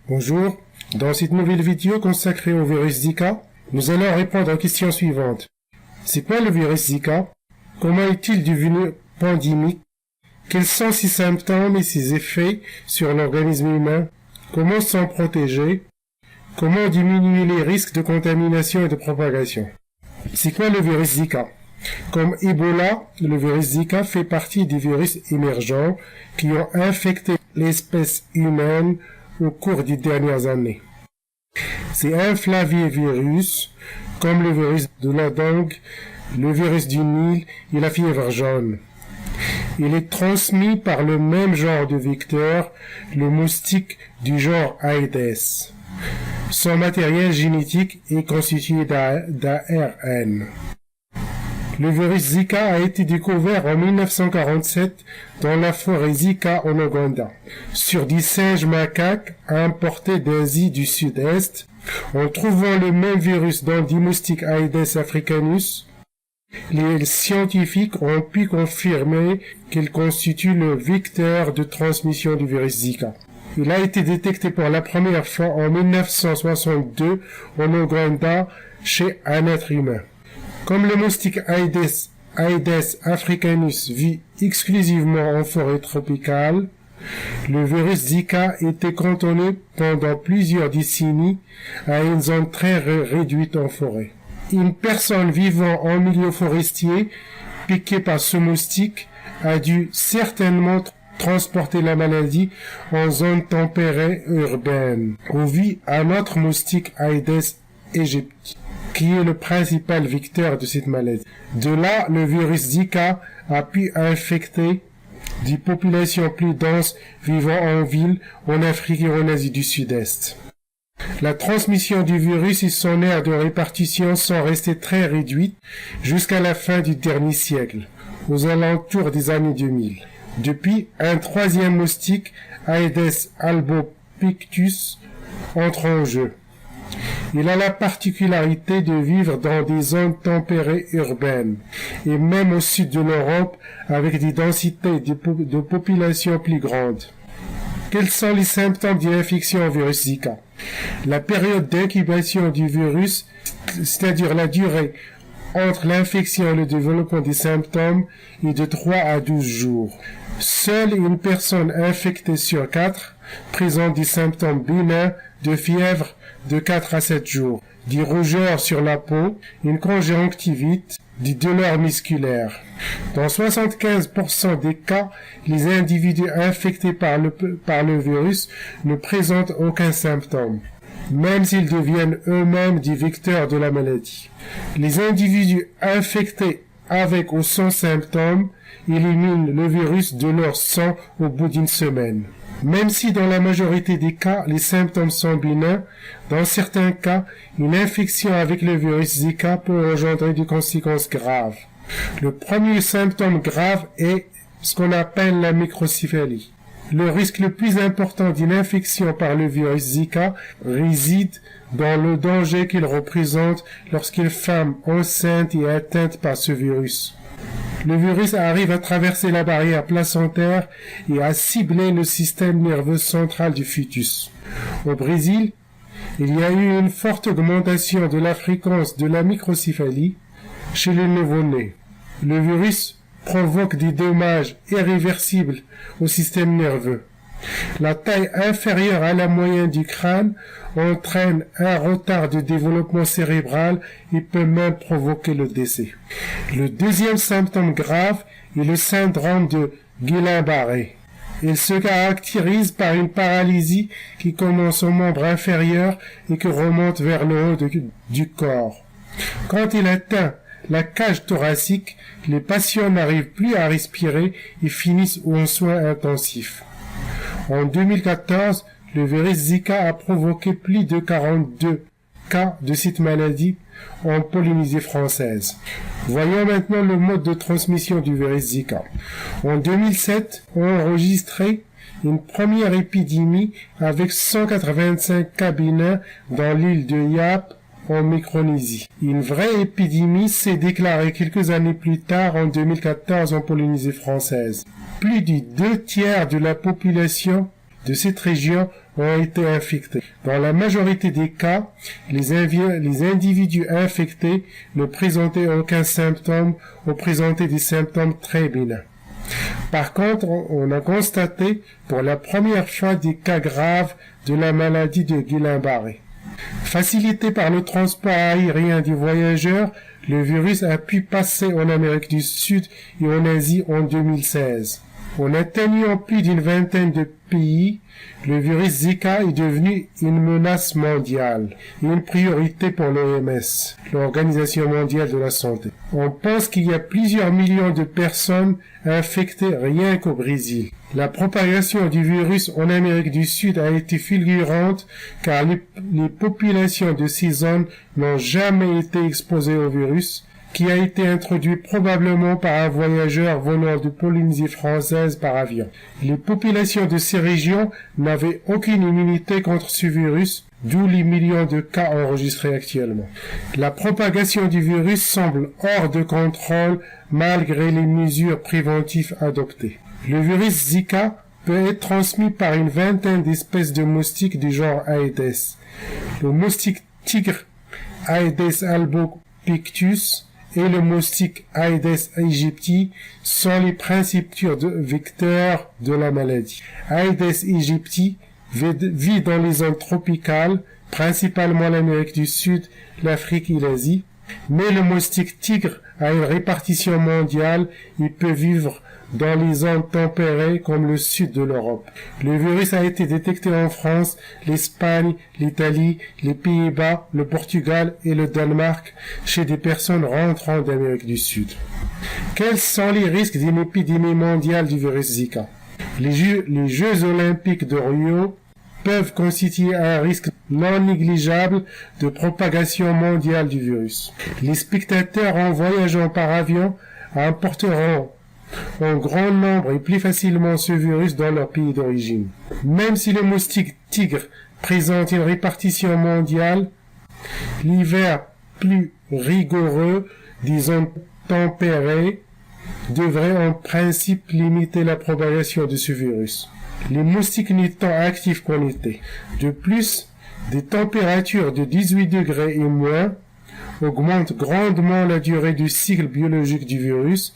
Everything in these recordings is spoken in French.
Bonjour, dans cette nouvelle vidéo consacrée au virus Zika, nous allons répondre aux questions suivantes. C'est quoi le virus Zika? Comment est-il devenu pandémique? Quels sont ses symptômes et ses effets sur l'organisme humain? Comment s'en protéger? Comment diminuer les risques de contamination et de propagation? C'est quoi le virus Zika? Comme Ebola, le virus Zika fait partie des virus émergents qui ont infecté l'espèce humaine au cours des dernières années. C'est un flavivirus, comme le virus de la dengue, le virus du Nil et la fièvre jaune. Il est transmis par le même genre de vecteur, le moustique du genre Aedes. Son matériel génétique est constitué d'ARN. Le virus Zika a été découvert en 1947 dans la forêt Zika en Ouganda, sur des singes macaques importés d'Asie du Sud-Est. En trouvant le même virus dans des moustiques Aedes africanus, les scientifiques ont pu confirmer qu'il constitue le vecteur de transmission du virus Zika. Il a été détecté pour la première fois en 1962 en Ouganda chez un être humain. Comme le moustique Aedes africanus vit exclusivement en forêt tropicale, le virus Zika était cantonné pendant plusieurs décennies à une zone très réduite en forêt. Une personne vivant en milieu forestier piquée par ce moustique a dû certainement transporter la maladie en zone tempérée urbaine, où vit un autre moustique Aedes aegypti, qui est le principal vecteur de cette maladie. De là, le virus Zika a pu infecter des populations plus denses vivant en ville, en Afrique et en Asie du Sud-Est. La transmission du virus et son aire de répartition sont restées très réduites jusqu'à la fin du dernier siècle, aux alentours des années 2000. Depuis, un troisième moustique, Aedes albopictus, entre en jeu. Il a la particularité de vivre dans des zones tempérées urbaines, et même au sud de l'Europe, avec des densités de population plus grandes. Quels sont les symptômes d'une infection au virus Zika? La période d'incubation du virus, c'est-à-dire la durée entre l'infection et le développement des symptômes, est de 3 à 12 jours. Seule une personne infectée sur 4 présente des symptômes bénins de fièvre de 4 à 7 jours, des rougeurs sur la peau, une conjonctivite, des douleurs musculaires. Dans 75% des cas, les individus infectés par le virus ne présentent aucun symptôme, même s'ils deviennent eux-mêmes des vecteurs de la maladie. Les individus infectés avec ou sans symptômes éliminent le virus de leur sang au bout d'une semaine. Même si dans la majorité des cas, les symptômes sont bénins, dans certains cas, une infection avec le virus Zika peut engendrer des conséquences graves. Le premier symptôme grave est ce qu'on appelle la microcéphalie. Le risque le plus important d'une infection par le virus Zika réside dans le danger qu'il représente lorsqu'une femme enceinte est atteinte par ce virus. Le virus arrive à traverser la barrière placentaire et à cibler le système nerveux central du fœtus. Au Brésil, il y a eu une forte augmentation de la fréquence de la microcéphalie chez les nouveau-nés. Le virus provoque des dommages irréversibles au système nerveux. La taille inférieure à la moyenne du crâne entraîne un retard de développement cérébral et peut même provoquer le décès. Le deuxième symptôme grave est le syndrome de Guillain-Barré. Il se caractérise par une paralysie qui commence au membre inférieur et qui remonte vers le haut du corps. Quand il atteint la cage thoracique, les patients n'arrivent plus à respirer et finissent en soins intensifs. En 2014, le virus Zika a provoqué plus de 42 cas de cette maladie en Polynésie française. Voyons maintenant le mode de transmission du virus Zika. En 2007, on a enregistré une première épidémie avec 185 cas bénins dans l'île de Yap, en Micronésie. Une vraie épidémie s'est déclarée quelques années plus tard, en 2014, en Polynésie française. Plus du 2 tiers de la population de cette région ont été infectés. Dans la majorité des cas, les individus infectés ne présentaient aucun symptôme ou présentaient des symptômes très bénins. Par contre, on a constaté pour la première fois des cas graves de la maladie de Guillain-Barré. Facilité par le transport aérien des voyageurs, le virus a pu passer en Amérique du Sud et en Asie en 2016. En atteignant plus d'une vingtaine de pays, le virus Zika est devenu une menace mondiale et une priorité pour l'OMS, l'Organisation mondiale de la santé. On pense qu'il y a plusieurs millions de personnes infectées rien qu'au Brésil. La propagation du virus en Amérique du Sud a été fulgurante car les populations de ces zones n'ont jamais été exposées au virus, qui a été introduit probablement par un voyageur venant de Polynésie française par avion. Les populations de ces régions n'avaient aucune immunité contre ce virus, d'où les millions de cas enregistrés actuellement. La propagation du virus semble hors de contrôle malgré les mesures préventives adoptées. Le virus Zika peut être transmis par une vingtaine d'espèces de moustiques du genre Aedes. Le moustique tigre Aedes albopictus et le moustique Aedes aegypti sont les principaux vecteurs de la maladie. Aedes aegypti vit dans les zones tropicales, principalement l'Amérique du Sud, l'Afrique et l'Asie, mais le moustique tigre a une répartition mondiale et peut vivre dans les zones tempérées comme le sud de l'Europe. Le virus a été détecté en France, l'Espagne, l'Italie, les Pays-Bas, le Portugal et le Danemark chez des personnes rentrant d'Amérique du Sud. Quels sont les risques d'une épidémie mondiale du virus Zika? Les Jeux olympiques de Rio peuvent constituer un risque non négligeable de propagation mondiale du virus. Les spectateurs en voyageant par avion importeront en grand nombre et plus facilement ce virus dans leur pays d'origine. Même si le moustique tigre présente une répartition mondiale, l'hiver plus rigoureux des zones tempérées devrait en principe limiter la propagation de ce virus. Les moustiques n'étant actifs qu'en été. De plus, des températures de 18 degrés et moins augmentent grandement la durée du cycle biologique du virus,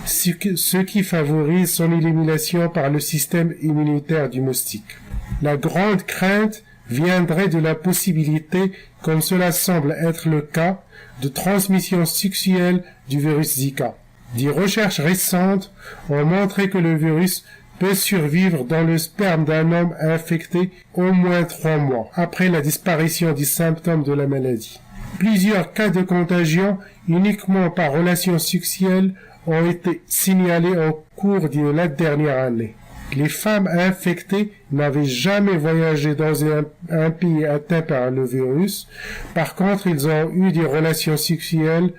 ce qui favorise son élimination par le système immunitaire du moustique. La grande crainte viendrait de la possibilité, comme cela semble être le cas, de transmission sexuelle du virus Zika. Des recherches récentes ont montré que le virus peut survivre dans le sperme d'un homme infecté au moins 3 mois après la disparition des symptômes de la maladie. Plusieurs cas de contagion uniquement par relation sexuelle ont été signalés au cours de la dernière année. Les femmes infectées n'avaient jamais voyagé dans un pays atteint par le virus. Par contre, ils ont eu des relations sexuelles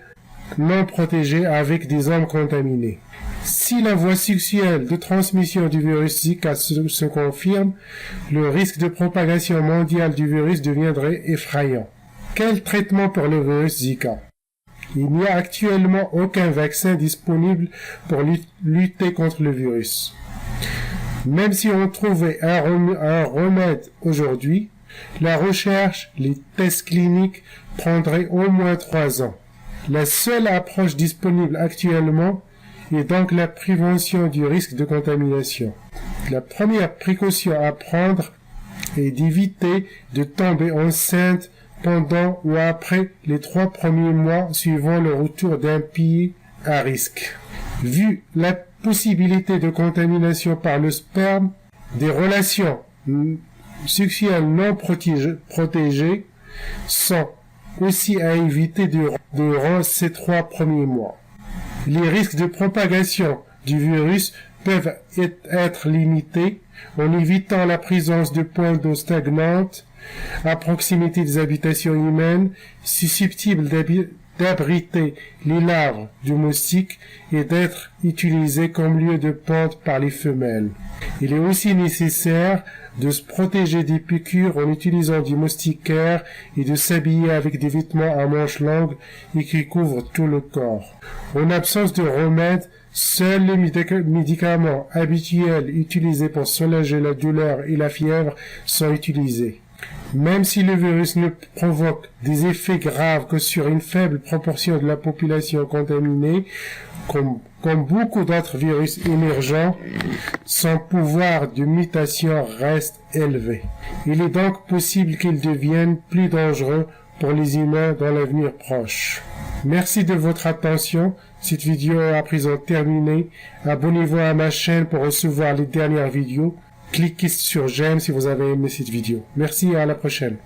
non protégées avec des hommes contaminés. Si la voie sexuelle de transmission du virus Zika se confirme, le risque de propagation mondiale du virus deviendrait effrayant. Quel traitement pour le virus Zika? Il n'y a actuellement aucun vaccin disponible pour lutter contre le virus. Même si on trouvait un remède aujourd'hui, la recherche, les tests cliniques prendraient au moins 3 ans. La seule approche disponible actuellement est donc la prévention du risque de contamination. La première précaution à prendre est d'éviter de tomber enceinte pendant ou après les 3 premiers mois suivant le retour d'un pays à risque. Vu la possibilité de contamination par le sperme, des relations sexuelles non protégées sont aussi à éviter durant ces 3 premiers mois. Les risques de propagation du virus peuvent être limités en évitant la présence de points d'eau stagnantes à proximité des habitations humaines susceptibles d'abriter les larves du moustique et d'être utilisées comme lieu de ponte par les femelles. Il est aussi nécessaire de se protéger des piqûres en utilisant du moustiquaire et de s'habiller avec des vêtements à manches longues et qui couvrent tout le corps. En absence de remède, Seuls les médicaments habituels utilisés pour soulager la douleur et la fièvre sont utilisés. Même si le virus ne provoque des effets graves que sur une faible proportion de la population contaminée, comme beaucoup d'autres virus émergents, son pouvoir de mutation reste élevé. Il est donc possible qu'il devienne plus dangereux pour les humains dans l'avenir proche. Merci de votre attention. Cette vidéo est à présent terminée. Abonnez-vous à ma chaîne pour recevoir les dernières vidéos. Cliquez sur j'aime si vous avez aimé cette vidéo. Merci et à la prochaine.